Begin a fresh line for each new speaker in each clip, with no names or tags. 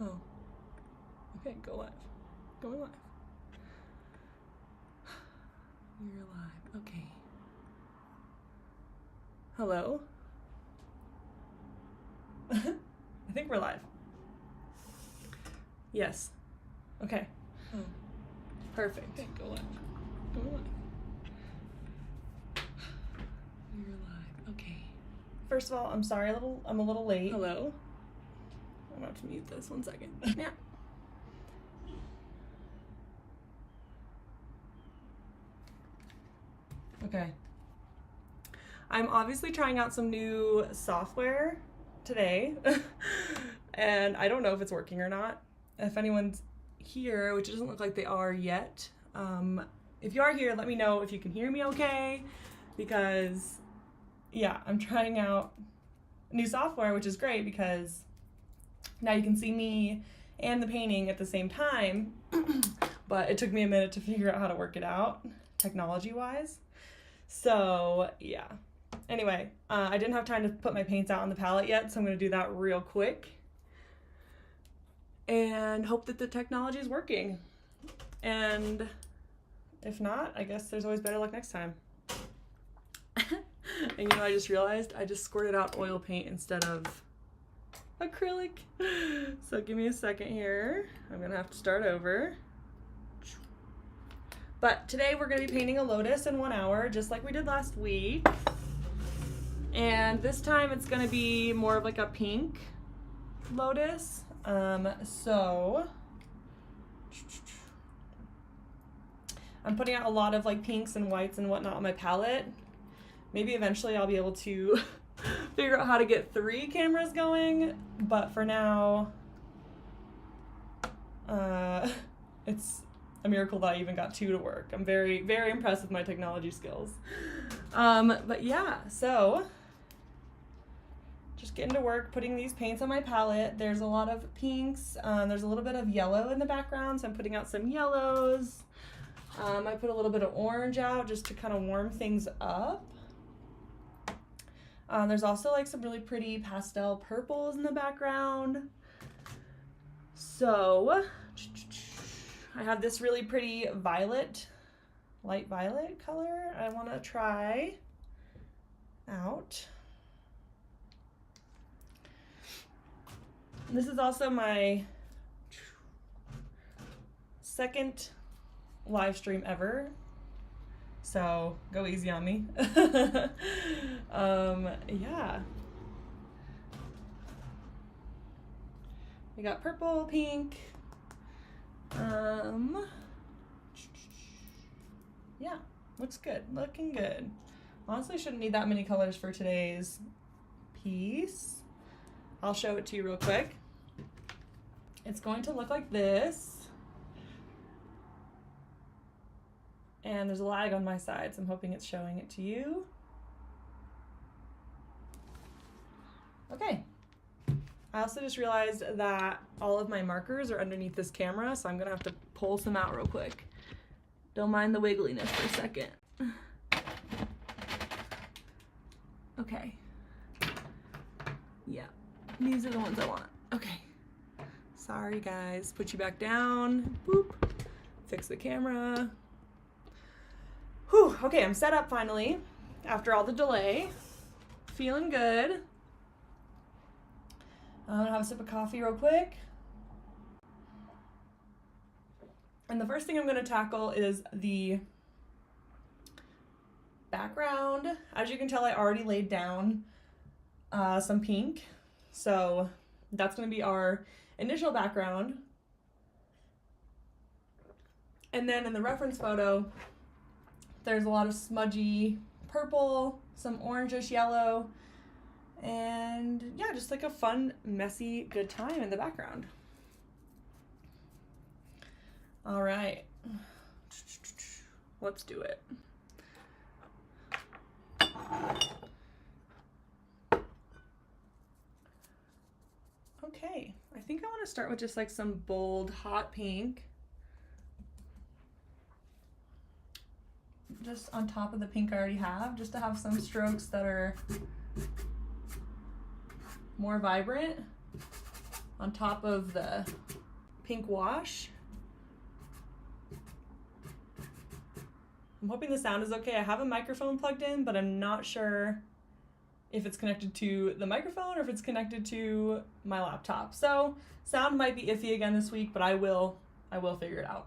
Oh. Okay, go live. Going live. You're live. Okay. Hello? I think we're live. Yes. Okay. Oh. Perfect. Okay, go live. Go live. You're live. Okay. First of all, I'm sorry I'm a little late. Hello? I'm about to mute this 1 second. Yeah. Okay. I'm obviously trying out some new software today, and I don't know if it's working or not. If anyone's here, which it doesn't look like they are yet, if you are here, let me know if you can hear me okay, because yeah, I'm trying out new software, which is great because now you can see me and the painting at the same time, but it took me a minute to figure out how to work it out technology-wise. So yeah. Anyway, I didn't have time to put my paints out on the palette yet, so I'm going to do that real quick and hope that the technology is working. And if not, I guess there's always better luck next time. And you know, I just realized I just squirted out oil paint instead of acrylic. So give me a second here. I'm going to have to start over. But today we're going to be painting a lotus in 1 hour, just like we did last week. And this time it's going to be more of like a pink lotus. So I'm putting out a lot of like pinks and whites and whatnot on my palette. Maybe eventually I'll be able to figure out how to get 3 cameras going, but for now, it's a miracle that I even got 2 to work. I'm very, very impressed with my technology skills. But yeah, so just getting to work, putting these paints on my palette. There's a lot of pinks. There's a little bit of yellow in the background, so I'm putting out some yellows. I put a little bit of orange out just to kind of warm things up. There's also like some really pretty pastel purples in the background. So I have this really pretty violet, light violet color I want to try out. This is also my second live stream ever, so go easy on me. Yeah. We got purple, pink. Yeah, looks good, looking good. Honestly, shouldn't need that many colors for today's piece. I'll show it to you real quick. It's going to look like this. And there's a lag on my side, so I'm hoping it's showing it to you. Okay. I also just realized that all of my markers are underneath this camera, so I'm gonna have to pull some out real quick. Don't mind the wiggliness for a second. Okay. Yeah, these are the ones I want. Okay. Sorry guys, put you back down. Boop. Fix the camera. Whew, okay, I'm set up finally after all the delay. Feeling good. I'm gonna have a sip of coffee real quick. And the first thing I'm gonna tackle is the background. As you can tell, I already laid down some pink. So that's gonna be our initial background. And then in the reference photo, there's a lot of smudgy purple, some orangish yellow, and yeah, just like a fun, messy, good time in the background. All right, let's do it. Okay, I think I want to start with just like some bold, hot pink. Just on top of the pink I already have, just to have some strokes that are more vibrant on top of the pink wash. I'm hoping the sound is okay. I have a microphone plugged in, but I'm not sure if it's connected to the microphone or if it's connected to my laptop. So sound might be iffy again this week, but I will figure it out.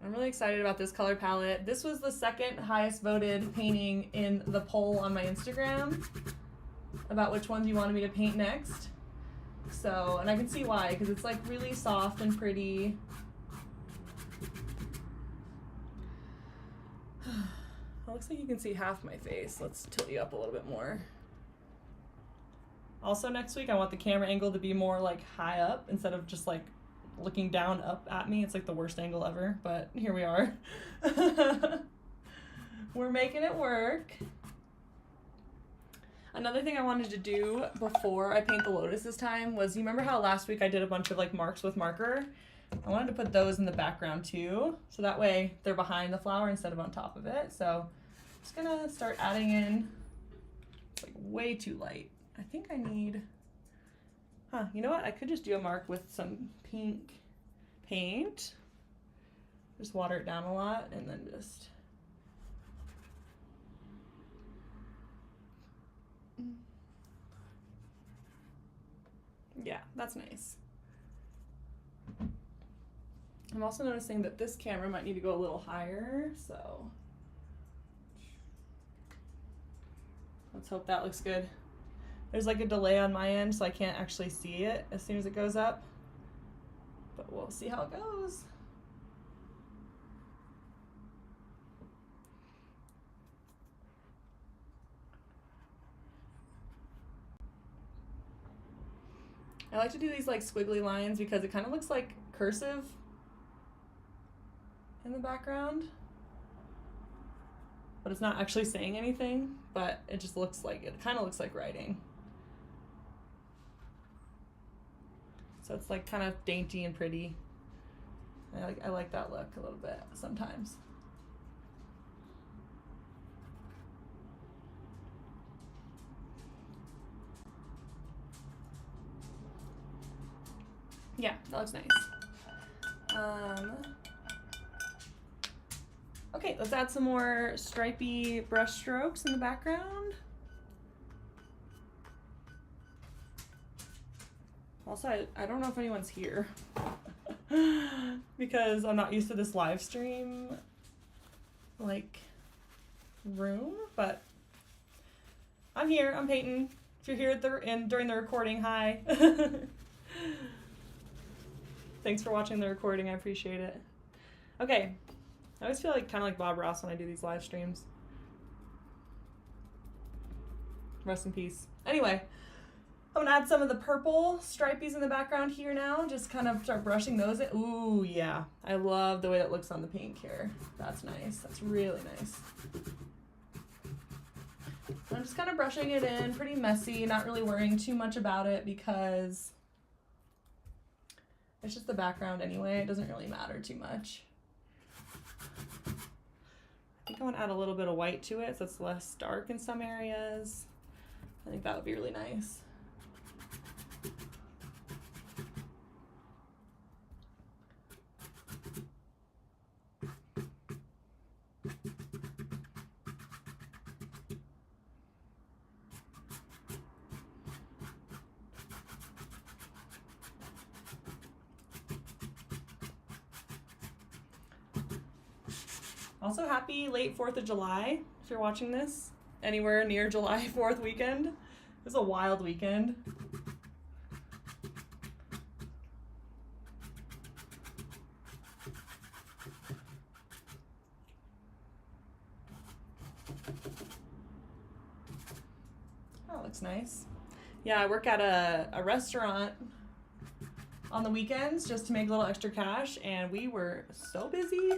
I'm really excited about this color palette. This was the second highest voted painting in the poll on my Instagram about which ones you wanted me to paint next. So, and I can see why, because it's like really soft and pretty. It looks like you can see half my face. Let's tilt you up a little bit more. Also next week, I want the camera angle to be more like high up instead of just like looking down up at me. It's like the worst angle ever, but here we are. We're making it work. Another thing I wanted to do before I paint the lotus this time was, you remember how last week I did a bunch of like marks with marker? I wanted to put those in the background too, so that way they're behind the flower instead of on top of it. So I'm just gonna start adding in, it's like way too light. I think I need, you know what? I could just do a mark with some pink paint. Just water it down a lot and then just. Yeah, that's nice. I'm also noticing that this camera might need to go a little higher, so let's hope that looks good. There's like a delay on my end, so I can't actually see it as soon as it goes up, but we'll see how it goes. I like to do these like squiggly lines because it kind of looks like cursive in the background, but it's not actually saying anything, but it just looks like, it kind of looks like writing. So it's like kind of dainty and pretty. I like that look a little bit sometimes. Yeah, that looks nice. Okay, let's add some more stripy brush strokes in the background. Also, I don't know if anyone's here because I'm not used to this live stream like room, but I'm here, I'm painting. If you're here during the recording, hi. Thanks for watching the recording, I appreciate it. Okay, I always feel like kind of like Bob Ross when I do these live streams. Rest in peace. Anyway, I'm gonna add some of the purple stripies in the background here now, just kind of start brushing those in. Ooh, yeah, I love the way that looks on the pink here. That's nice, that's really nice. I'm just kind of brushing it in, pretty messy, not really worrying too much about it because it's just the background anyway. It doesn't really matter too much. I think I want to add a little bit of white to it so it's less dark in some areas. I think that would be really nice. Also, happy late 4th of July if you're watching this anywhere near July 4th weekend. It was a wild weekend. Oh, looks nice. Yeah, I work at a restaurant on the weekends just to make a little extra cash, and we were so busy.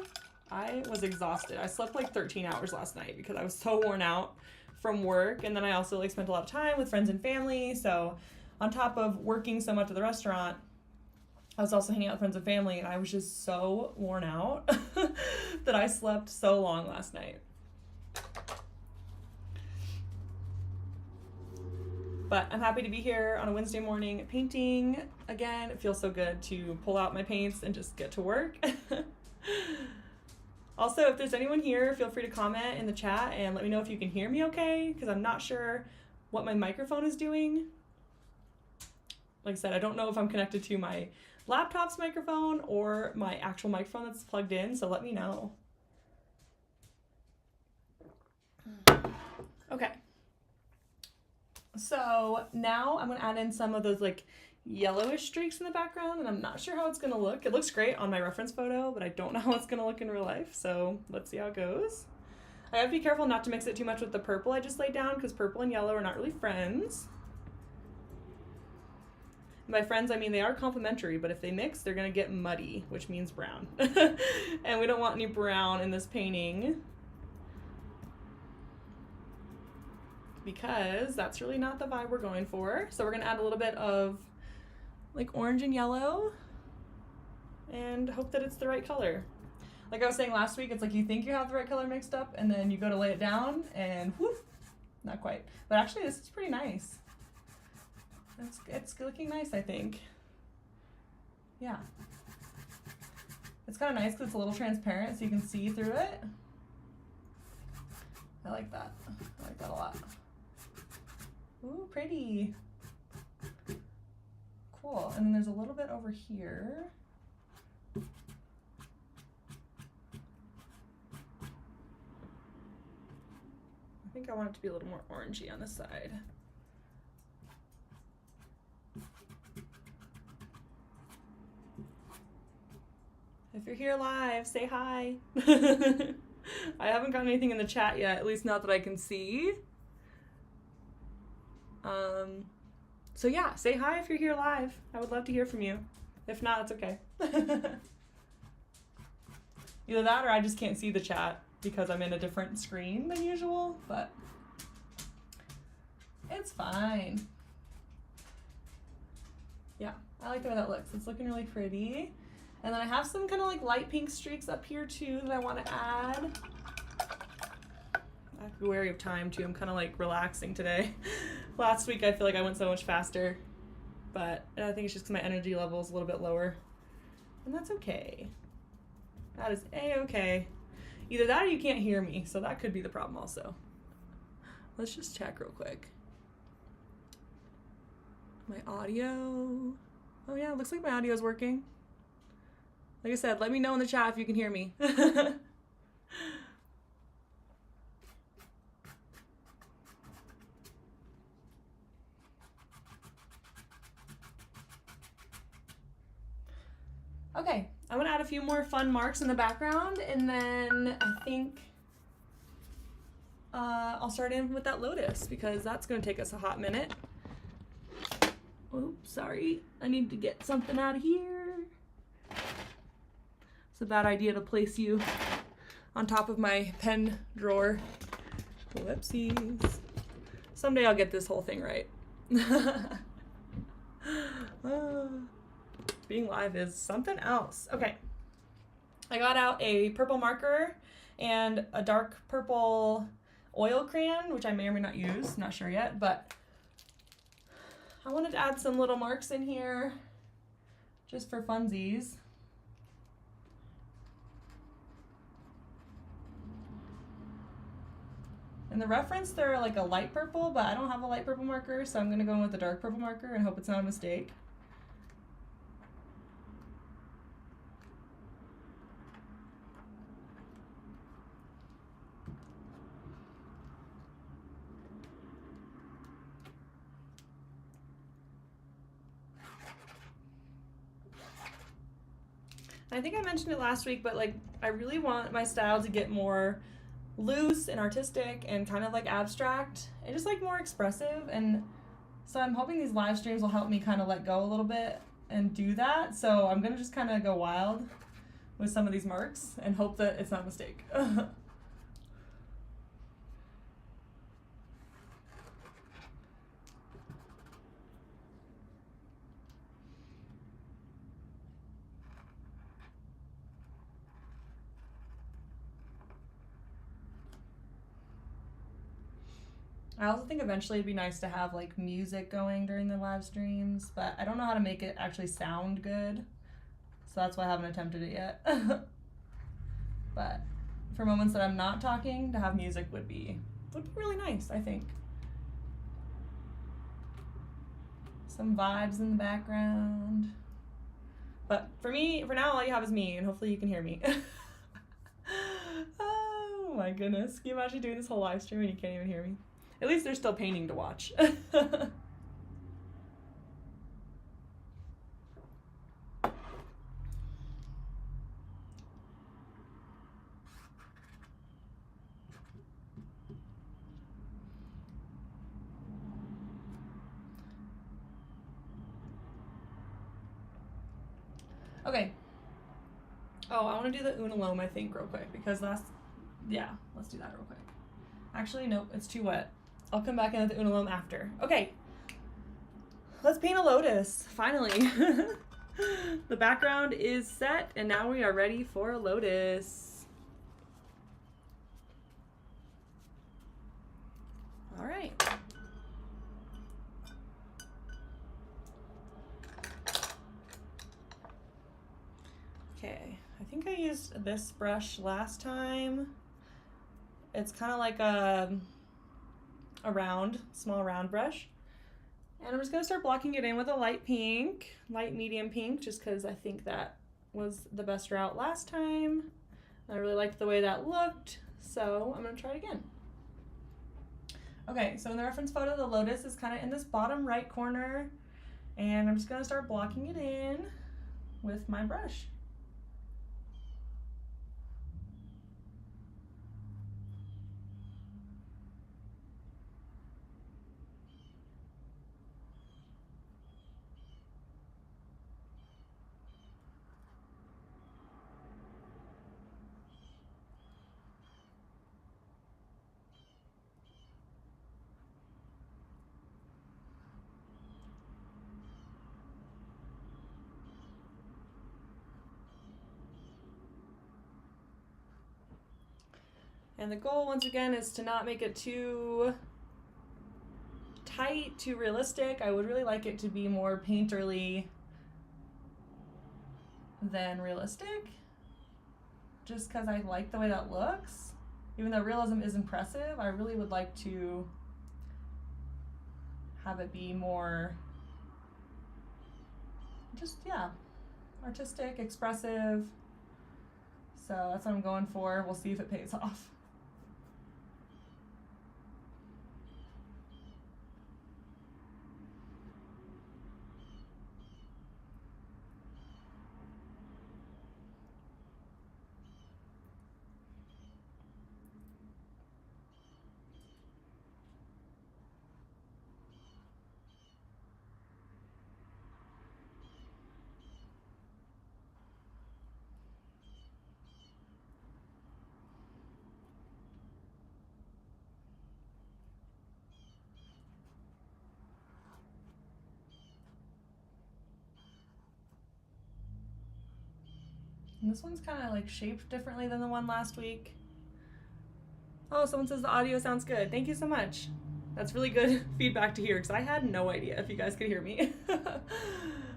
I was exhausted. I slept like 13 hours last night because I was so worn out from work, and then I also like spent a lot of time with friends and family. So on top of working so much at the restaurant, I was also hanging out with friends and family, and I was just so worn out that I slept so long last night. But I'm happy to be here on a Wednesday morning painting again. It feels so good to pull out my paints and just get to work. Also, if there's anyone here, feel free to comment in the chat and let me know if you can hear me okay, because I'm not sure what my microphone is doing. Like I said, I don't know if I'm connected to my laptop's microphone or my actual microphone that's plugged in, so let me know. Okay. So now I'm gonna add in some of those like yellowish streaks in the background, and I'm not sure how it's gonna look. It looks great on my reference photo, but I don't know how it's gonna look in real life, so let's see how it goes. I have to be careful not to mix it too much with the purple I just laid down, because purple and yellow are not really friends. And by friends, I mean they are complementary, but if they mix, they're gonna get muddy, which means brown. And we don't want any brown in this painting, because that's really not the vibe we're going for. So we're gonna add a little bit of like orange and yellow and hope that it's the right color. Like I was saying last week, it's like you think you have the right color mixed up and then you go to lay it down and whoof, not quite. But actually this is pretty nice. It's looking nice, I think. Yeah. It's kind of nice because it's a little transparent so you can see through it. I like that. I like that a lot. Ooh, pretty. Cool. And then there's a little bit over here. I think I want it to be a little more orangey on the side. If you're here live, say hi. I haven't gotten anything in the chat yet, at least not that I can see. So yeah, say hi if you're here live. I would love to hear from you. If not, it's okay. Either that or I just can't see the chat because I'm in a different screen than usual, but it's fine. Yeah, I like the way that looks. It's looking really pretty. And then I have some kind of like light pink streaks up here too that I want to add. I have to be wary of time too. I'm kind of like relaxing today. Last week I feel like I went so much faster, but I think it's just because my energy level is a little bit lower. And that's okay. That is A-okay. Either that or you can't hear me, so that could be the problem also. Let's just check real quick. My audio. Oh yeah, it looks like my audio is working. Like I said, let me know in the chat if you can hear me. Okay, I'm gonna add a few more fun marks in the background, and then I think I'll start in with that lotus because that's gonna take us a hot minute. Oops, sorry, I need to get something out of here. It's a bad idea to place you on top of my pen drawer. Whoopsies. Someday I'll get this whole thing right. Being live is something else. Okay, I got out a purple marker and a dark purple oil crayon, which I may or may not use, not sure yet, but I wanted to add some little marks in here just for funsies. In the reference, they're like a light purple, but I don't have a light purple marker, so I'm gonna go in with the dark purple marker and hope it's not a mistake. I think I mentioned it last week, but like I really want my style to get more loose and artistic and kind of like abstract and just like more expressive, and so I'm hoping these live streams will help me kind of let go a little bit and do that. So I'm gonna just kind of go wild with some of these marks and hope that it's not a mistake. I also think eventually it'd be nice to have like music going during the live streams, but I don't know how to make it actually sound good. So that's why I haven't attempted it yet. But for moments that I'm not talking, to have music would be really nice, I think. Some vibes in the background. But for me, for now, all you have is me, and hopefully you can hear me. Oh my goodness. Can you imagine doing this whole live stream and you can't even hear me? At least there's still painting to watch. Okay. Oh, I want to do the unalome, I think, real quick, because yeah, let's do that real quick. Actually, nope, it's too wet. I'll come back in with the unalome after. Okay. Let's paint a lotus, finally. The background is set, and now we are ready for a lotus. All right. Okay, I think I used this brush last time. It's kind of like a small round brush. And I'm just gonna start blocking it in with a light pink, light medium pink, just because I think that was the best route last time. I really liked the way that looked, so I'm gonna try it again. Okay, so in the reference photo, the lotus is kind of in this bottom right corner, and I'm just gonna start blocking it in with my brush. And the goal, once again, is to not make it too tight, too realistic. I would really like it to be more painterly than realistic, just because I like the way that looks. Even though realism is impressive, I really would like to have it be more just, yeah, artistic, expressive. So that's what I'm going for. We'll see if it pays off. And this one's kind of like shaped differently than the one last week. Oh, someone says the audio sounds good. Thank you so much. That's really good feedback to hear, because I had no idea if you guys could hear me.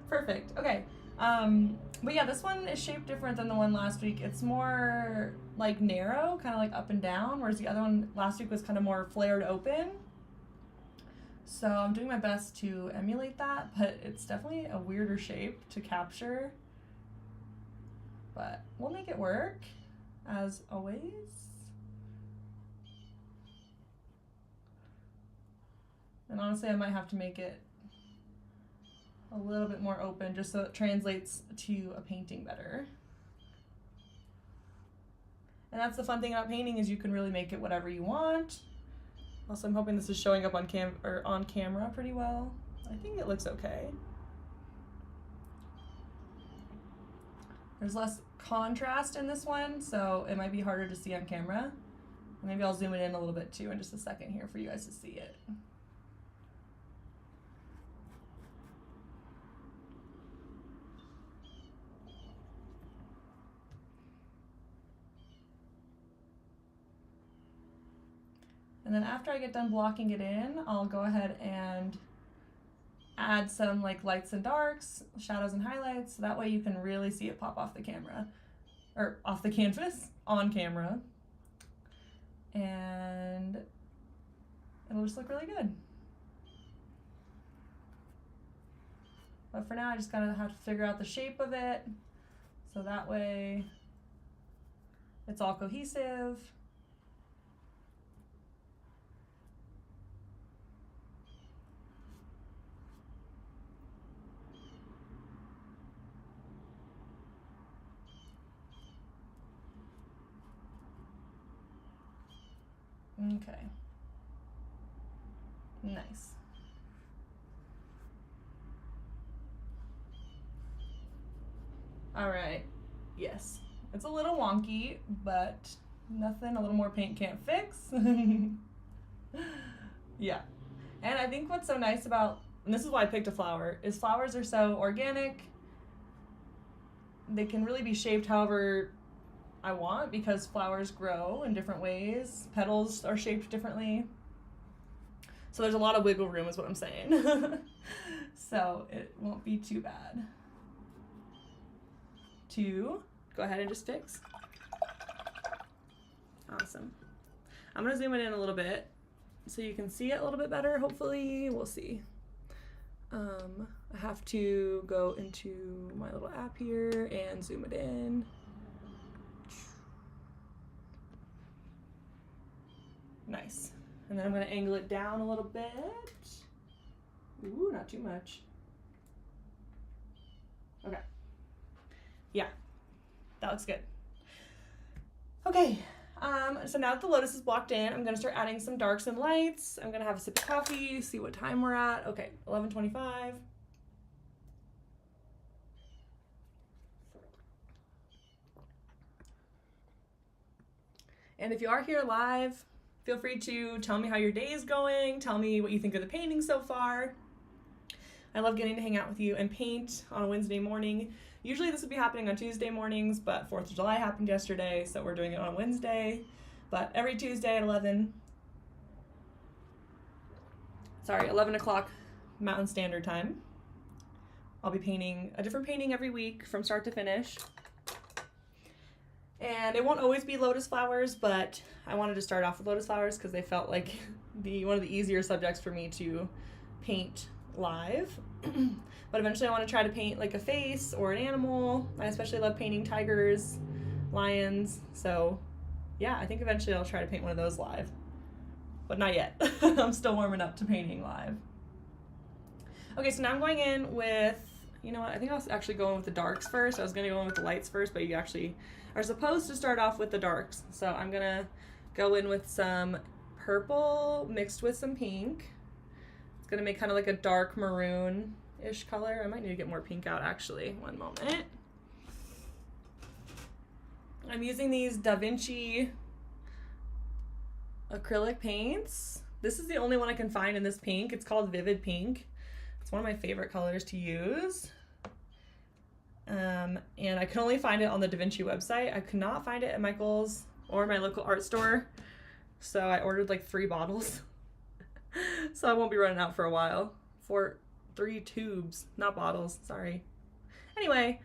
Perfect. Okay. But yeah, this one is shaped different than the one last week. It's more like narrow, kind of like up and down, whereas the other one last week was kind of more flared open. So I'm doing my best to emulate that, but it's definitely a weirder shape to capture. But we'll make it work, as always. And honestly, I might have to make it a little bit more open just so it translates to a painting better. And that's the fun thing about painting, is you can really make it whatever you want. Also, I'm hoping this is showing up on camera pretty well. I think it looks okay. There's less contrast in this one, so it might be harder to see on camera. Maybe I'll zoom it in a little bit too in just a second here for you guys to see it. And then after I get done blocking it in, I'll go ahead and add some like lights and darks, shadows and highlights, so that way you can really see it pop off the camera, or off the canvas, on camera. And it'll just look really good. But for now, I just gotta have to figure out the shape of it, so that way it's all cohesive. Okay. Nice. All right. Yes. It's a little wonky, but nothing a little more paint can't fix. Yeah. And I think what's so nice about, and this is why I picked a flower, is flowers are so organic. They can really be shaped however I want, because flowers grow in different ways. Petals are shaped differently. So there's a lot of wiggle room is what I'm saying. So it won't be too bad to go ahead and just fix. Awesome. I'm gonna zoom it in a little bit so you can see it a little bit better, hopefully. We'll see. I have to go into my little app here and zoom it in. Nice. And then I'm gonna angle it down a little bit. Ooh, not too much. Okay. Yeah, that looks good. Okay, so now that the lotus is blocked in, I'm gonna start adding some darks and lights. I'm gonna have a sip of coffee, see what time we're at. Okay, 11:25. And if you are here live, feel free to tell me how your day is going. Tell me what you think of the painting so far. I love getting to hang out with you and paint on a Wednesday morning. Usually this would be happening on Tuesday mornings, but 4th of July happened yesterday, so we're doing it on Wednesday. But every Tuesday at 11 o'clock Mountain Standard Time, I'll be painting a different painting every week from start to finish. And it won't always be lotus flowers, but I wanted to start off with lotus flowers because they felt like one of the easier subjects for me to paint live. But eventually I want to try to paint like a face or an animal. I especially love painting tigers, lions. So yeah, I think eventually I'll try to paint one of those live, but not yet. I'm still warming up to painting live. Okay, so now I'm going in with, you know what, I think I was actually going with the darks first. I was gonna go in with the lights first, but you actually are supposed to start off with the darks. So I'm gonna go in with some purple mixed with some pink. It's gonna make kind of like a dark maroon-ish color. I might need to get more pink out actually. One moment. I'm using these Da Vinci acrylic paints. This is the only one I can find in this pink. It's called Vivid Pink. It's one of my favorite colors to use. And I can only find it on the Da Vinci website. I could not find it at Michael's or my local art store. So I ordered like 3 bottles. So I won't be running out for a while. 3 tubes, not bottles, sorry. Anyway,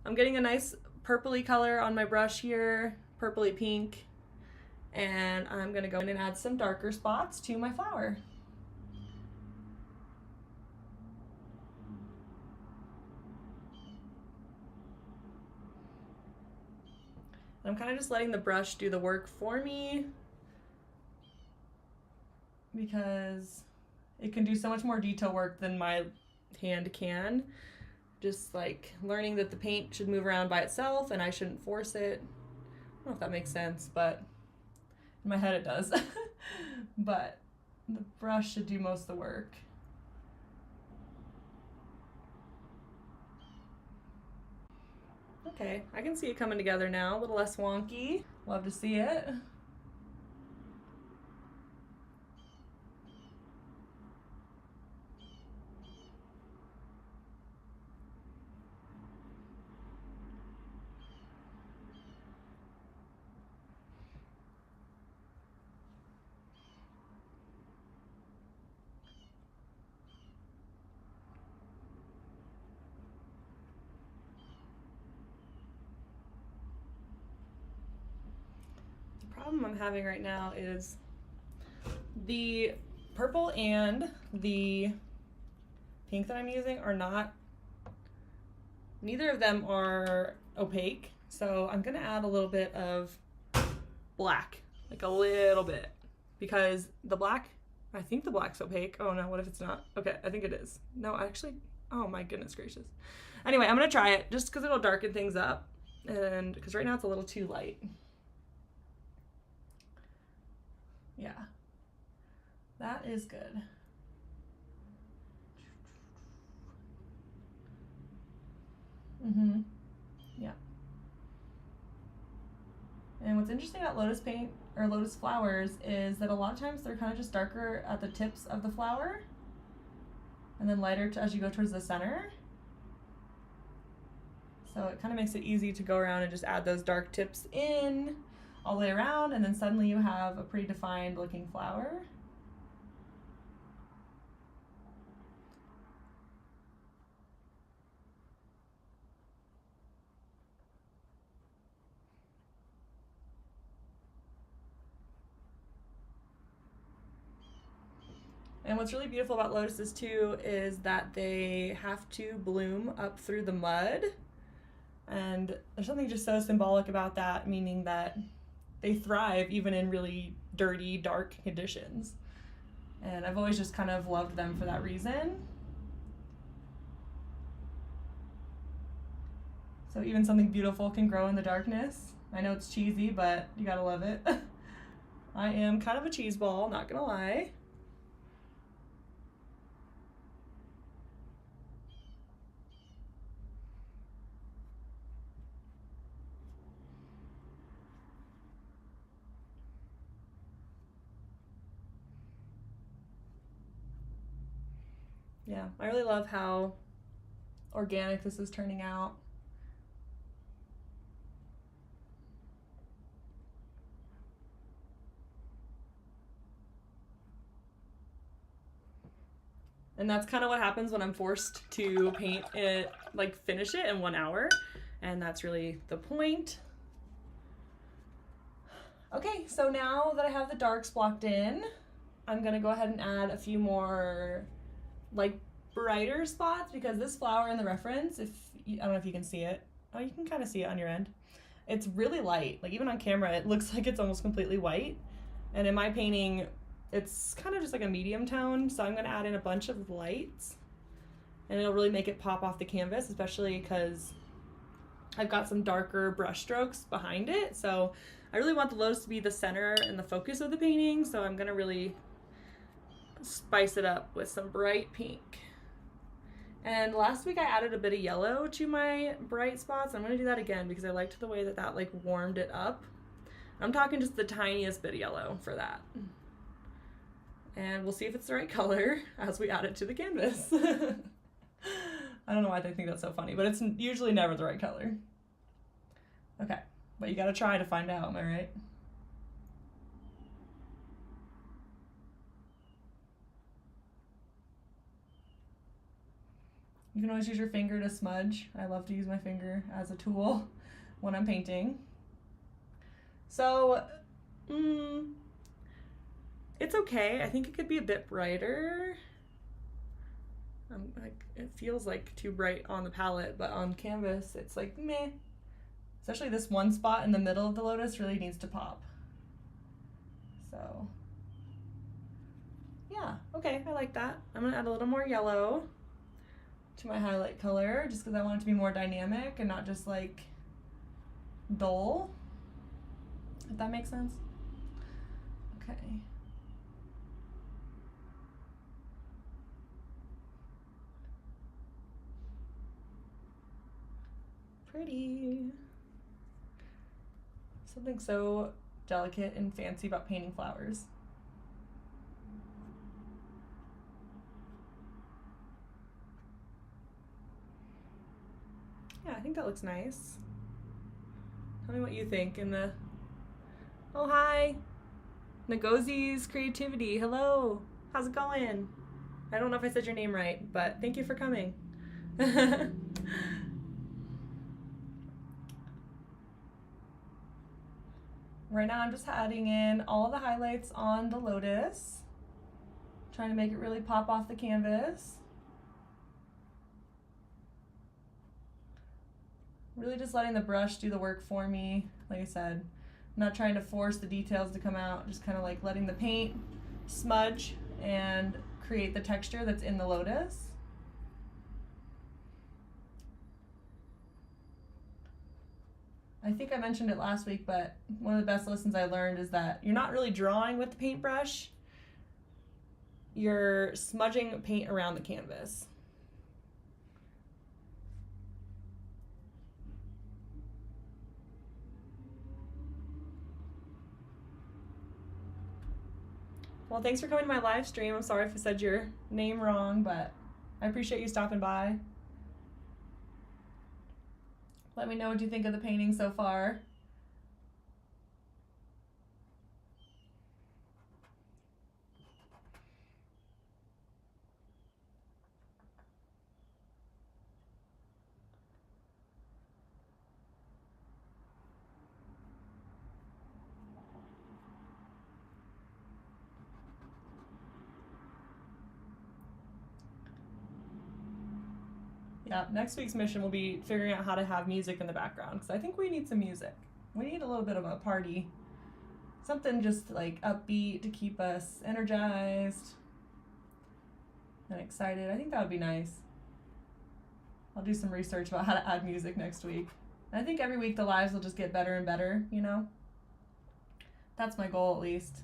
I'm getting a nice purpley color on my brush here, purpley pink. And I'm gonna go in and add some darker spots to my flower. I'm kind of just letting the brush do the work for me because it can do so much more detail work than my hand can. Just like learning that the paint should move around by itself and I shouldn't force it. I don't know if that makes sense, but in my head it does. But the brush should do most of the work. Okay, I can see it coming together now, a little less wonky. Love to see it. problem I'm having right now is the purple and the pink that I'm using are not, neither of them are opaque. So I'm gonna add a little bit of black, like a little bit, because the black, I think the black's opaque. Oh no, what if it's not? Okay, I think it is. No, actually, oh my goodness gracious. Anyway, I'm gonna try it just because it'll darken things up, and because right now it's a little too light. Yeah, that is good. Yeah. And what's interesting about lotus paint or lotus flowers is that a lot of times they're kind of just darker at the tips of the flower and then lighter as you go towards the center. So it kind of makes it easy to go around and just add those dark tips in all the way around, and then suddenly you have a pretty defined looking flower. And what's really beautiful about lotuses too is that they have to bloom up through the mud. And there's something just so symbolic about that, meaning that they thrive even in really dirty, dark conditions. And I've always just kind of loved them for that reason. So even something beautiful can grow in the darkness. I know it's cheesy, but you gotta love it. I am kind of a cheese ball, not gonna lie. Yeah, I really love how organic this is turning out. And that's kind of what happens when I'm forced to paint it, like finish it in 1 hour. And that's really the point. Okay, so now that I have the darks blocked in, I'm gonna go ahead and add a few more like brighter spots, because this flower in the reference, I don't know if you can see it. Oh, you can kind of see it on your end. It's really light. Like even on camera, it looks like it's almost completely white. And in my painting, it's kind of just like a medium tone. So I'm gonna add in a bunch of lights and it'll really make it pop off the canvas, especially because I've got some darker brush strokes behind it. So I really want the lotus to be the center and the focus of the painting. So I'm gonna really spice it up with some bright pink. And last week I added a bit of yellow to my bright spots. I'm gonna do that again because I liked the way that that like warmed it up. I'm talking just the tiniest bit of yellow for that. And we'll see if it's the right color as we add it to the canvas. I don't know why they think that's so funny, but it's usually never the right color. Okay, but you gotta try to find out, am I right? You can always use your finger to smudge. I love to use my finger as a tool when I'm painting. So, it's okay. I think it could be a bit brighter. Like it feels like too bright on the palette, but on canvas it's like meh. Especially this one spot in the middle of the lotus really needs to pop. So, yeah, okay, I like that. I'm gonna add a little more yellow to my highlight color, just because I want it to be more dynamic and not just like dull, if that makes sense. Okay. Pretty. Something so delicate and fancy about painting flowers. Yeah, I think that looks nice. Tell me what you think in the... Oh, hi! Ngozi's Creativity, hello! How's it going? I don't know if I said your name right, but thank you for coming. Right now I'm just adding in all of the highlights on the lotus, trying to make it really pop off the canvas. Really just letting the brush do the work for me. Like I said, I'm not trying to force the details to come out, just kind of like letting the paint smudge and create the texture that's in the lotus. I think I mentioned it last week, but one of the best lessons I learned is that you're not really drawing with the paintbrush, you're smudging paint around the canvas. Well, thanks for coming to my live stream. I'm sorry if I said your name wrong, but I appreciate you stopping by. Let me know what you think of the painting so far. Yeah, next week's mission will be figuring out how to have music in the background, because I think we need some music. We need a little bit of a party. Something just like upbeat to keep us energized and excited. I think that would be nice. I'll do some research about how to add music next week. I think every week the lives will just get better and better, you know? That's my goal, at least.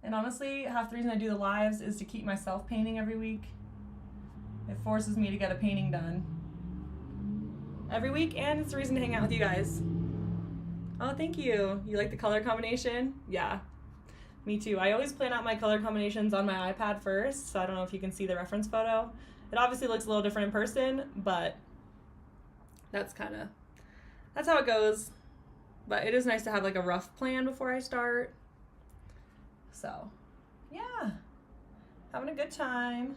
And honestly, half the reason I do the lives is to keep myself painting every week. It forces me to get a painting done every week, and it's a reason to hang out with you guys. Oh, thank you. You like the color combination? Yeah, me too. I always plan out my color combinations on my iPad first, so I don't know if you can see the reference photo. It obviously looks a little different in person, but that's how it goes. But it is nice to have like a rough plan before I start. So, yeah, having a good time,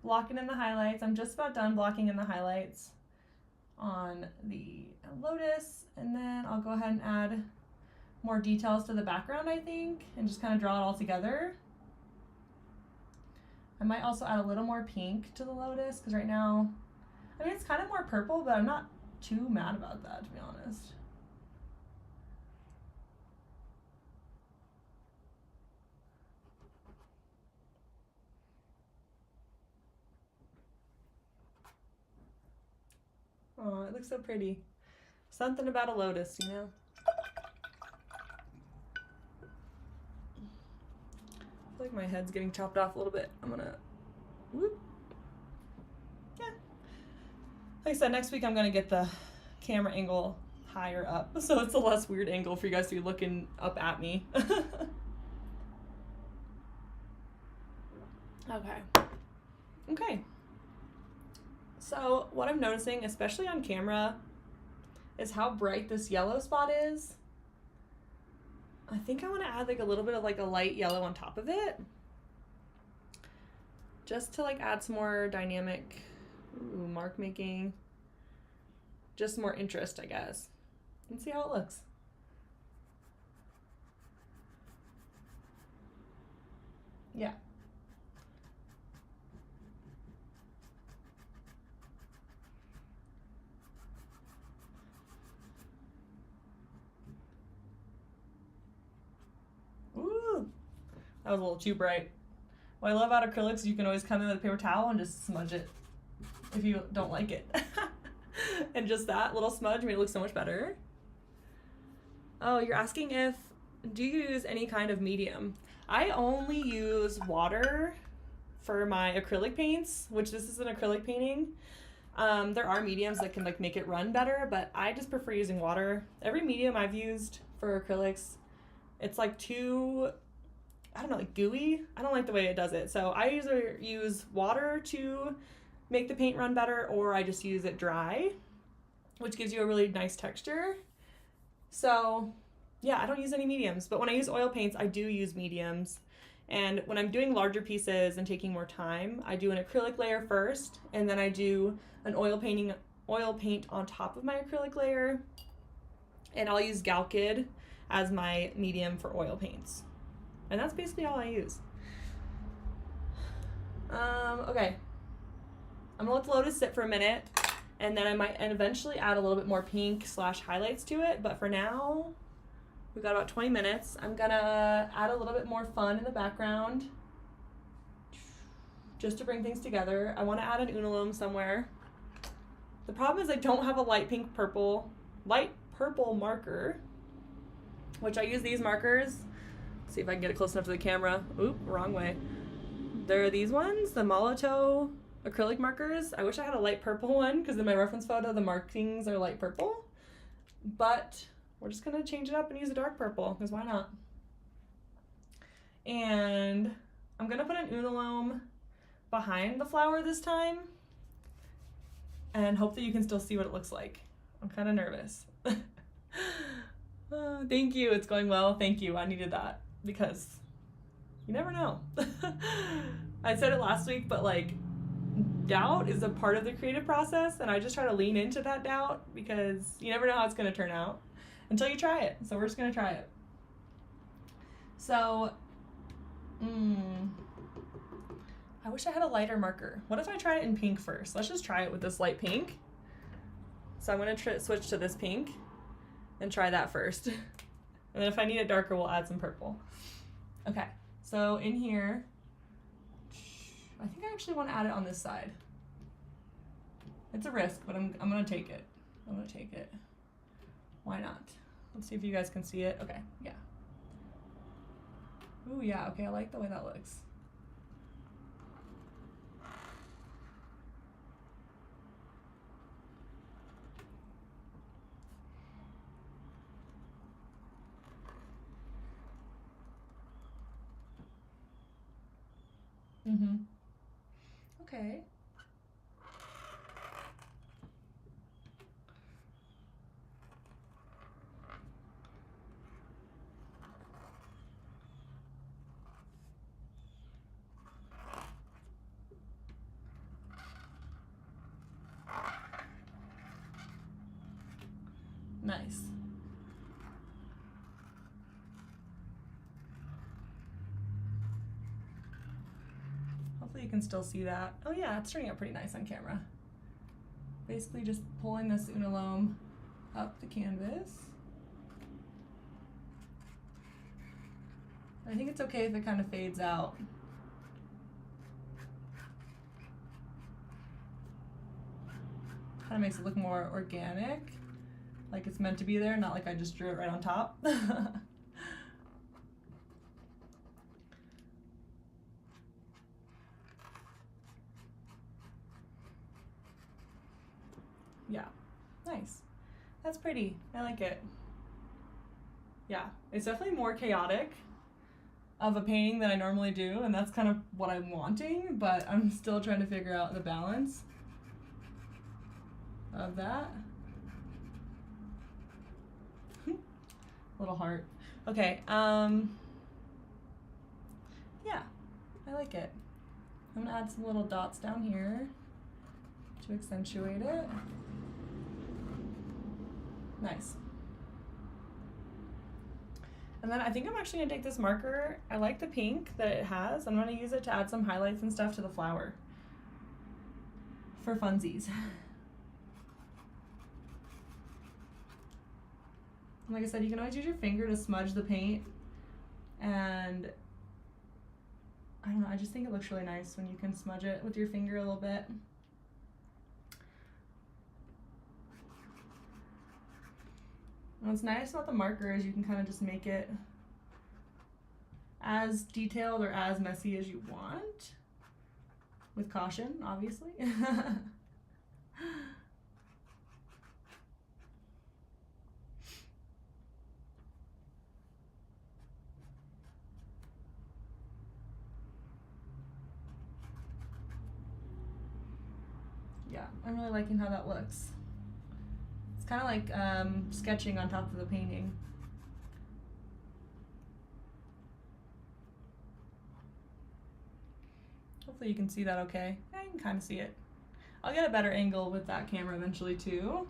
blocking in the highlights. I'm just about done blocking in the highlights on the lotus, and then I'll go ahead and add more details to the background, I think, and just kind of draw it all together. I might also add a little more pink to the lotus, because right now, I mean, it's kind of more purple, but I'm not too mad about that, to be honest. Oh, it looks so pretty. Something about a lotus, you know? I feel like my head's getting chopped off a little bit. I'm gonna, whoop. Yeah. Like I said, next week I'm gonna get the camera angle higher up, so it's a less weird angle for you guys to be looking up at me. Okay. So what I'm noticing, especially on camera, is how bright this yellow spot is. I think I want to add like a little bit of like a light yellow on top of it, just to like add some more dynamic mark making, just more interest, I guess. And see how it looks. Yeah. Ooh, that was a little too bright. What I love about acrylics is you can always come in with a paper towel and just smudge it if you don't like it. And just that little smudge made it look so much better. Oh, you're asking if, do you use any kind of medium? I only use water for my acrylic paints, which this is an acrylic painting. There are mediums that can like make it run better, but I just prefer using water. Every medium I've used for acrylics, it's like too, I don't know, like gooey. I don't like the way it does it. So I either use water to make the paint run better, or I just use it dry, which gives you a really nice texture. So yeah, I don't use any mediums, but when I use oil paints, I do use mediums. And when I'm doing larger pieces and taking more time, I do an acrylic layer first, and then I do an oil paint on top of my acrylic layer. And I'll use Galkid as my medium for oil paints. And that's basically all I use. Okay. I'm gonna let the Lotus sit for a minute, and then I might eventually add a little bit more pink / highlights to it, but for now, we've got about 20 minutes. I'm gonna add a little bit more fun in the background, just to bring things together. I wanna add an unilome somewhere. The problem is I don't have a light purple marker, which I use these markers. Let's see if I can get it close enough to the camera. Oop, wrong way. There are these ones, the Molotow acrylic markers. I wish I had a light purple one because in my reference photo the markings are light purple, but we're just gonna change it up and use a dark purple because why not? And I'm gonna put an unilome behind the flower this time and hope that you can still see what it looks like. I'm kind of nervous. Thank you, it's going well. Thank you, I needed that because you never know. I said it last week, but like, doubt is a part of the creative process, and I just try to lean into that doubt because you never know how it's going to turn out until you try it. So we're just going to try it. So, I wish I had a lighter marker. What if I try it in pink first? Let's just try it with this light pink. So I'm going to switch to this pink and try that first. And then if I need it darker, we'll add some purple. Okay, so in here, I think I actually want to add it on this side. It's a risk, but I'm gonna take it. I'm gonna take it. Why not? Let's see if you guys can see it. Okay, yeah. Ooh, yeah, okay, I like the way that looks. Okay. Nice. Hopefully you can still see that. Oh yeah, it's turning out pretty nice on camera. Basically just pulling this unilome up the canvas. I think it's okay if it kind of fades out. Kind of makes it look more organic, like it's meant to be there, not like I just drew it right on top. Yeah, nice. That's pretty. I like it. Yeah, it's definitely more chaotic of a painting than I normally do, and that's kind of what I'm wanting, but I'm still trying to figure out the balance of that. Little heart. Okay, yeah, I like it. I'm gonna add some little dots down here to accentuate it. Nice. And then I think I'm actually gonna take this marker. I like the pink that it has. I'm gonna use it to add some highlights and stuff to the flower for funsies. Like I said, you can always use your finger to smudge the paint, and I don't know, I just think it looks really nice when you can smudge it with your finger a little bit. And what's nice about the marker is you can kind of just make it as detailed or as messy as you want, with caution, obviously. Yeah, I'm really liking how that looks. It's kind of like sketching on top of the painting. Hopefully you can see that okay. I can kind of see it. I'll get a better angle with that camera eventually too,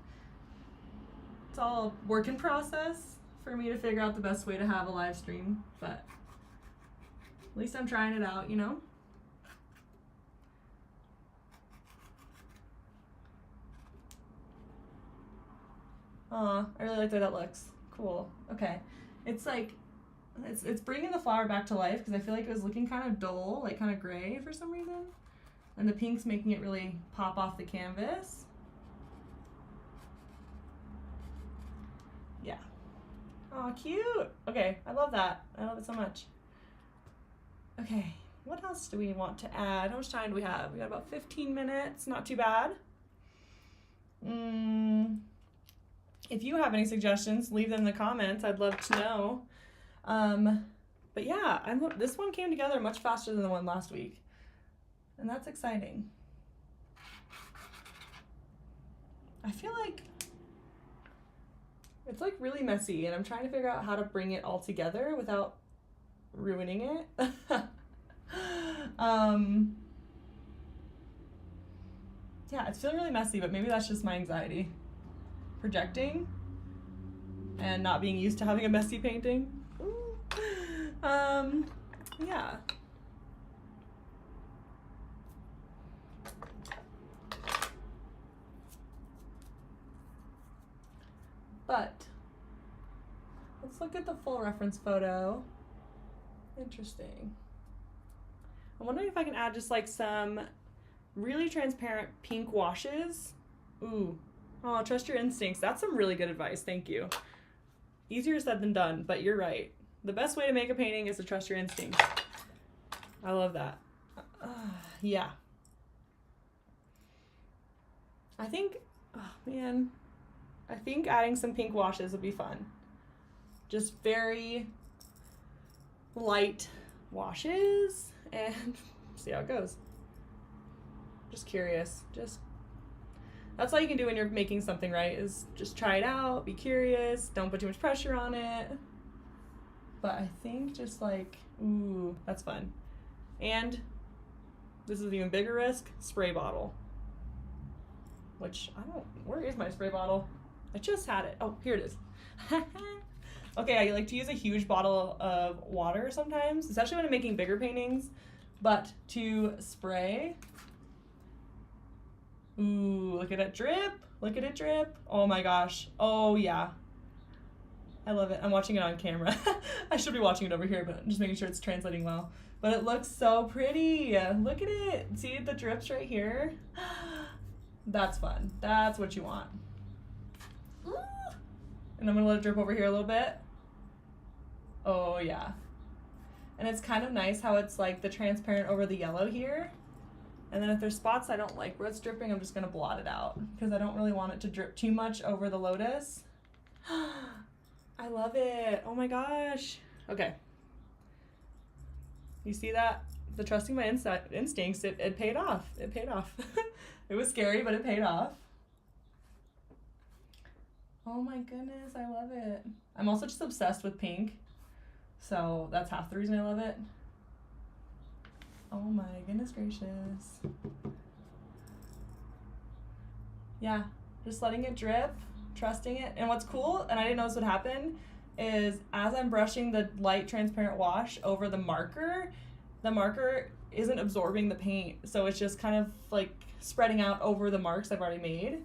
It's all a work in process for me to figure out the best way to have a live stream, but at least I'm trying it out, you know? Aw, I really like the way that looks. Cool. Okay. It's like, it's bringing the flower back to life because I feel like it was looking kind of dull, like kind of gray for some reason. And the pink's making it really pop off the canvas. Yeah. Oh, cute. Okay, I love that. I love it so much. Okay, what else do we want to add? How much time do we have? We got about 15 minutes, not too bad. If you have any suggestions, leave them in the comments. I'd love to know. But yeah, this one came together much faster than the one last week. And that's exciting. I feel like it's like really messy and I'm trying to figure out how to bring it all together without ruining it. Yeah, it's feeling really messy, but maybe that's just my anxiety projecting and not being used to having a messy painting. Yeah. But let's look at the full reference photo. Interesting. I'm wondering if I can add just like some really transparent pink washes. Ooh. Oh, trust your instincts. That's some really good advice. Thank you. Easier said than done, but you're right. The best way to make a painting is to trust your instincts. I love that. Yeah. I think, oh man, I think adding some pink washes would be fun. Just very light washes and see how it goes. Just curious. That's all you can do when you're making something, right? Is just try it out, be curious, don't put too much pressure on it. But I think just like, ooh, that's fun. And this is an even bigger risk, spray bottle. Which where is my spray bottle? I just had it. Oh, here it is. Okay, I like to use a huge bottle of water sometimes, especially when I'm making bigger paintings, but to spray. Ooh, look at it drip. Look at it drip. Oh my gosh. Oh yeah. I love it. I'm watching it on camera. I should be watching it over here, but I'm just making sure it's translating well. But it looks so pretty. Look at it. See the drips right here? That's fun. That's what you want. And I'm gonna let it drip over here a little bit. Oh yeah. And it's kind of nice how it's like the transparent over the yellow here. And then if there's spots I don't like where it's dripping, I'm just gonna blot it out because I don't really want it to drip too much over the lotus. I love it. Oh my gosh. Okay. You see that? The trusting my instincts, it paid off. It paid off. It was scary, but it paid off. Oh my goodness, I love it. I'm also just obsessed with pink. So that's half the reason I love it. Oh my goodness gracious. Yeah, just letting it drip, trusting it. And what's cool, and I didn't know this would happen, is as I'm brushing the light transparent wash over the marker isn't absorbing the paint. So it's just kind of like spreading out over the marks I've already made.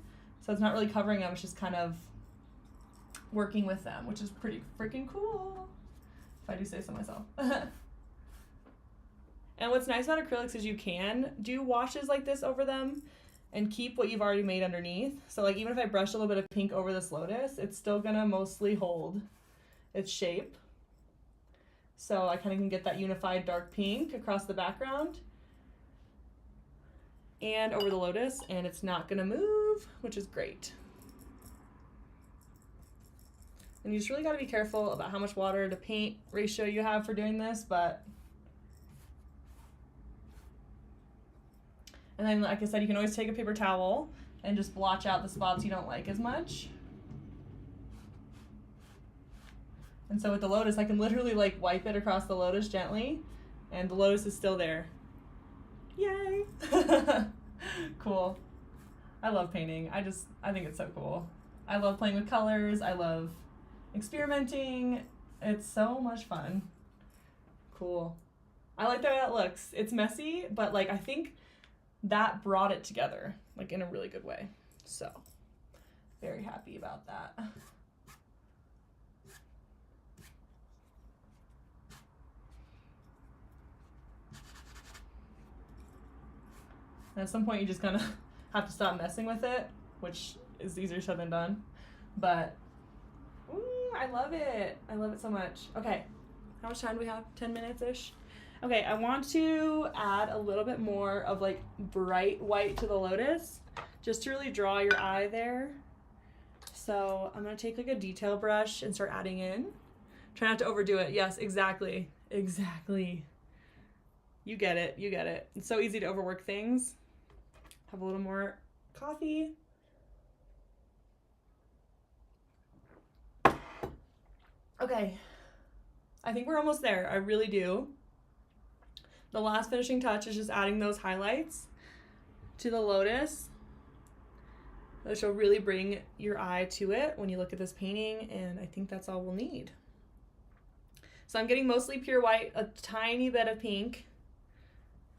So it's not really covering them, it's just kind of working with them, which is pretty freaking cool, if I do say so myself. And what's nice about acrylics is you can do washes like this over them and keep what you've already made underneath. So like even if I brush a little bit of pink over this lotus, it's still gonna mostly hold its shape. So I kind of can get that unified dark pink across the background and over the lotus, and it's not gonna move, which is great. And you just really gotta be careful about how much water to paint ratio you have for doing this, but and then, like I said, you can always take a paper towel and just blotch out the spots you don't like as much. And so with the lotus, I can literally like wipe it across the lotus gently, and the lotus is still there. Yay! Cool. I love painting. I think it's so cool. I love playing with colors. I love experimenting. It's so much fun. Cool. I like the way that looks. It's messy, but like I think that brought it together like in a really good way. So very happy about that. And at some point you just kind of have to stop messing with it, which is easier said than done. But ooh, I love it. I love it so much. Okay, how much time do we have? 10 minutes-ish? Okay, I want to add a little bit more of like bright white to the lotus, just to really draw your eye there. So I'm gonna take like a detail brush and start adding in. Try not to overdo it. Yes, exactly. Exactly. You get it, you get it. It's so easy to overwork things. Have a little more coffee. Okay, I think we're almost there. I really do. The last finishing touch is just adding those highlights to the lotus, which will really bring your eye to it when you look at this painting, and I think that's all we'll need. So I'm getting mostly pure white, a tiny bit of pink.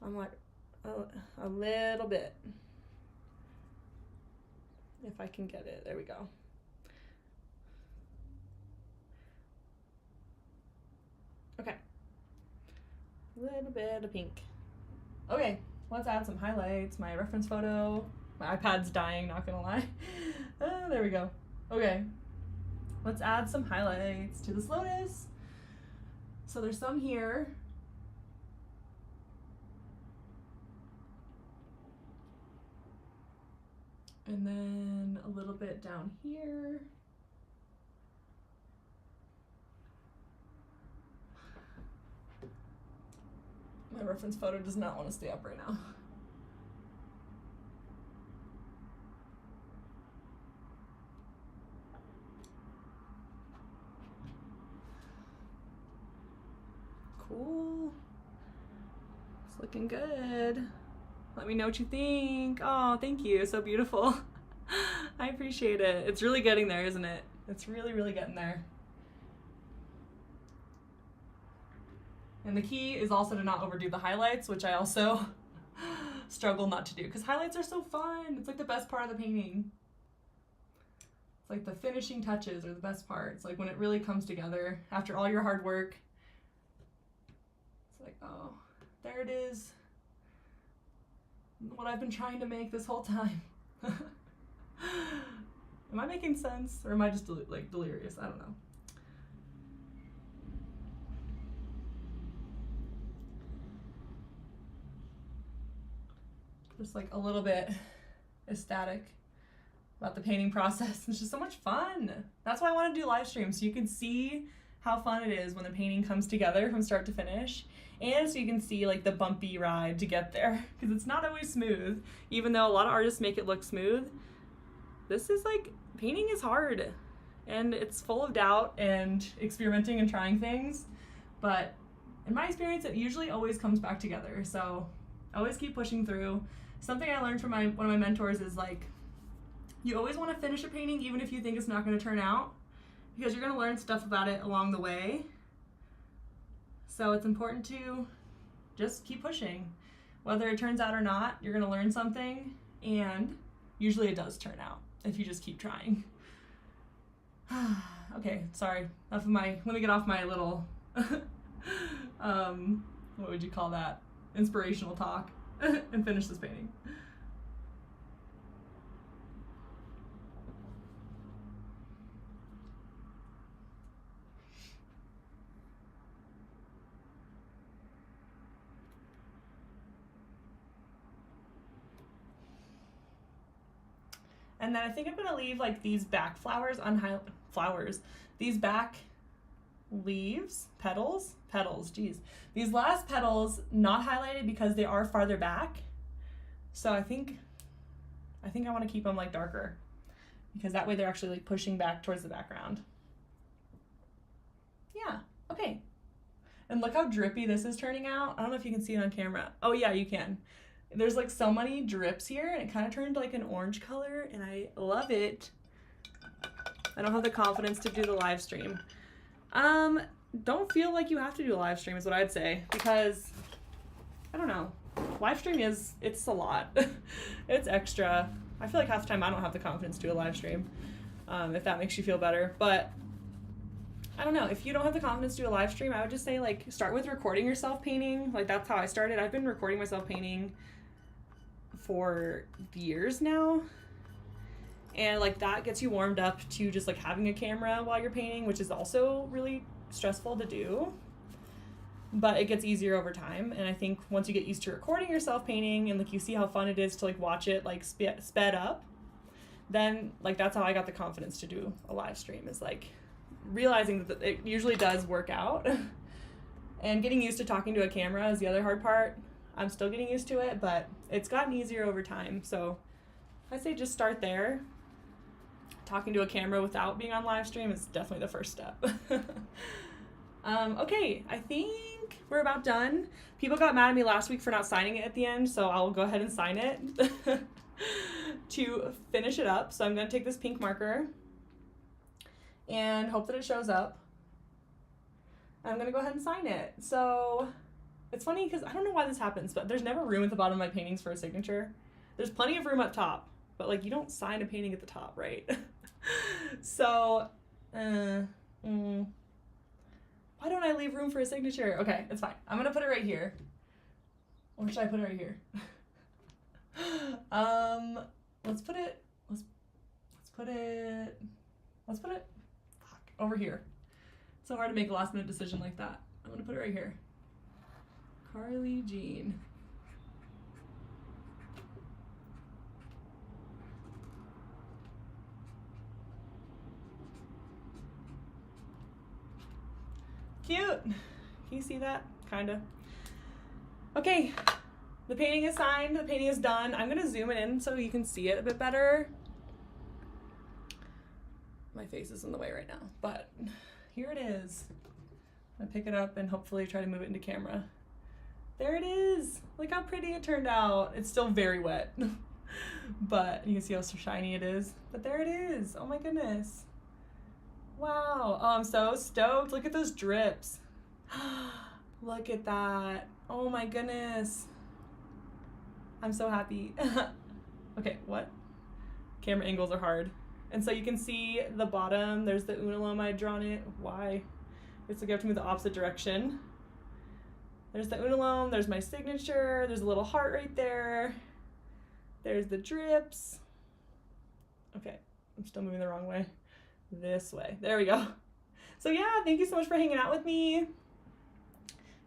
I'm like a little bit, if I can get it. There we go. Okay, a little bit of pink. Okay, let's add some highlights. My reference photo. My iPad's dying, not gonna lie. There we go. Okay, let's add some highlights to this lotus. So there's some here. And then a little bit down here. My reference photo does not want to stay up right now. Cool. It's looking good. Let me know what you think. Oh, thank you. So beautiful. I appreciate it. It's really getting there, isn't it? It's really, really getting there. And the key is also to not overdo the highlights, which I also struggle not to do, because highlights are so fun. It's like the best part of the painting. It's like the finishing touches are the best part. It's like when it really comes together after all your hard work. It's like, oh, there it is. What I've been trying to make this whole time. Am I making sense, or am I just like delirious? I don't know. Just like a little bit ecstatic about the painting process. It's just so much fun. That's why I want to do live streams, so you can see how fun it is when the painting comes together from start to finish, and so you can see like the bumpy ride to get there, because it's not always smooth. Even though a lot of artists make it look smooth, this is like, painting is hard, and it's full of doubt and experimenting and trying things, but in my experience it usually always comes back together. So always keep pushing through. Something I learned from one of my mentors is like, you always want to finish a painting even if you think it's not going to turn out, because you're going to learn stuff about it along the way. So it's important to just keep pushing. Whether it turns out or not, you're going to learn something, and usually it does turn out if you just keep trying. Okay, sorry. Enough of my, let me get off my little, what would you call that? Inspirational talk and finish this painting. And then I think I'm gonna leave like these back flowers these back leaves, petals, geez. These last petals not highlighted because they are farther back. So I think I want to keep them like darker, because that way they're actually like pushing back towards the background. Yeah, okay. And look how drippy this is turning out. I don't know if you can see it on camera. Oh yeah, you can. There's like so many drips here, and it kind of turned like an orange color, and I love it. I don't have the confidence to do the live stream. Don't feel like you have to do a live stream is what I'd say, because I don't know. Live stream it's a lot. It's extra. I feel like half the time I don't have the confidence to do a live stream, if that makes you feel better. But I don't know. If you don't have the confidence to do a live stream, I would just say, like, start with recording yourself painting. Like, that's how I started. I've been recording myself painting for years now. And, like, that gets you warmed up to just, like, having a camera while you're painting, which is also really stressful to do. But it gets easier over time. And I think once you get used to recording yourself painting and, like, you see how fun it is to, like, watch it, like, sped up, then, like, that's how I got the confidence to do a live stream, is, like, realizing that it usually does work out. And getting used to talking to a camera is the other hard part. I'm still getting used to it, but it's gotten easier over time. So I say just start there. Talking to a camera without being on live stream is definitely the first step. Okay, I think we're about done. People got mad at me last week for not signing it at the end, so I'll go ahead and sign it to finish it up. So I'm going to take this pink marker and hope that it shows up. I'm going to go ahead and sign it. So it's funny because I don't know why this happens, but there's never room at the bottom of my paintings for a signature. There's plenty of room up top, but, like, you don't sign a painting at the top, right? So, why don't I leave room for a signature? Okay, it's fine. I'm gonna put it right here. Or should I put it right here? Let's put it over here. So hard to make a last minute decision like that. I'm gonna put it right here. Carly Jean. Cute. Can you see that? Kinda. Okay, the painting is signed, the painting is done. I'm gonna zoom it in so you can see it a bit better. My face is in the way right now, but here it is. I'm gonna pick it up and hopefully try to move it into camera. There it is. Look how pretty it turned out. It's still very wet, but you can see how shiny it is. But there it is. Oh my goodness. Wow. Oh, I'm so stoked. Look at those drips. Look at that. Oh my goodness. I'm so happy. Okay, what? Camera angles are hard. And so you can see the bottom. There's the unalome I had drawn it. Why? It's like you have to move the opposite direction. There's the unalome. There's my signature. There's a little heart right there. There's the drips. Okay, I'm still moving the wrong way. This way. There we go. So yeah, thank you so much for hanging out with me.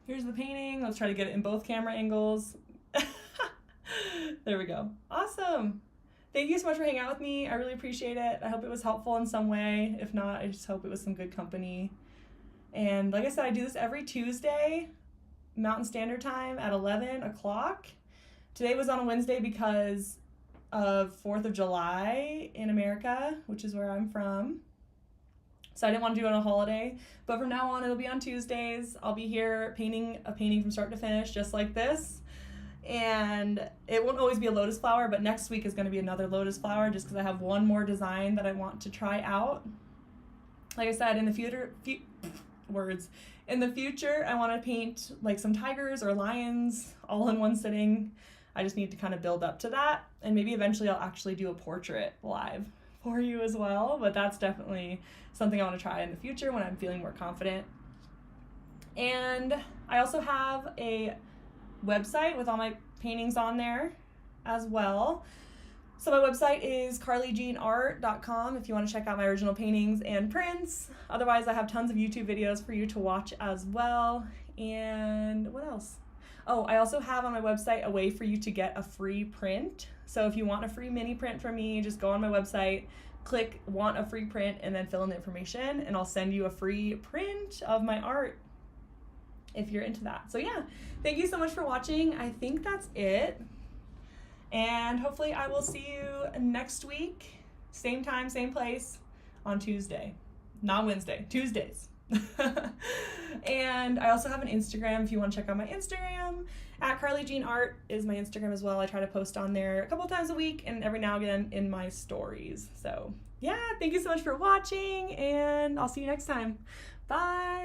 Here's the painting. Let's try to get it in both camera angles. There we go. Awesome. Thank you so much for hanging out with me. I really appreciate it. I hope it was helpful in some way. If not, I just hope it was some good company. And like I said, I do this every Tuesday, Mountain Standard Time at 11 o'clock. Today was on a Wednesday because of 4th of July in America, which is where I'm from. So I didn't want to do it on a holiday, but from now on it'll be on Tuesdays. I'll be here painting a painting from start to finish, just like this. And it won't always be a lotus flower, but next week is going to be another lotus flower just because I have one more design that I want to try out. Like I said, in the future, in the future, I want to paint like some tigers or lions all in one sitting. I just need to kind of build up to that, and maybe eventually I'll actually do a portrait live for you as well, but that's definitely something I want to try in the future when I'm feeling more confident. And I also have a website with all my paintings on there as well. So my website is carlyjeanart.com if you want to check out my original paintings and prints. Otherwise, I have tons of YouTube videos for you to watch as well. And what else? Oh, I also have on my website a way for you to get a free print. So if you want a free mini print from me, just go on my website, click want a free print, and then fill in the information, and I'll send you a free print of my art if you're into that. So yeah, thank you so much for watching. I think that's it. And hopefully I will see you next week, same time, same place, on Tuesday. Not Wednesday, Tuesdays. And I also have an Instagram if you want to check out my Instagram. At Carly Jean Art is my Instagram as well. I try to post on there a couple times a week and every now and again in my stories. So yeah, thank you so much for watching, and I'll see you next time. Bye.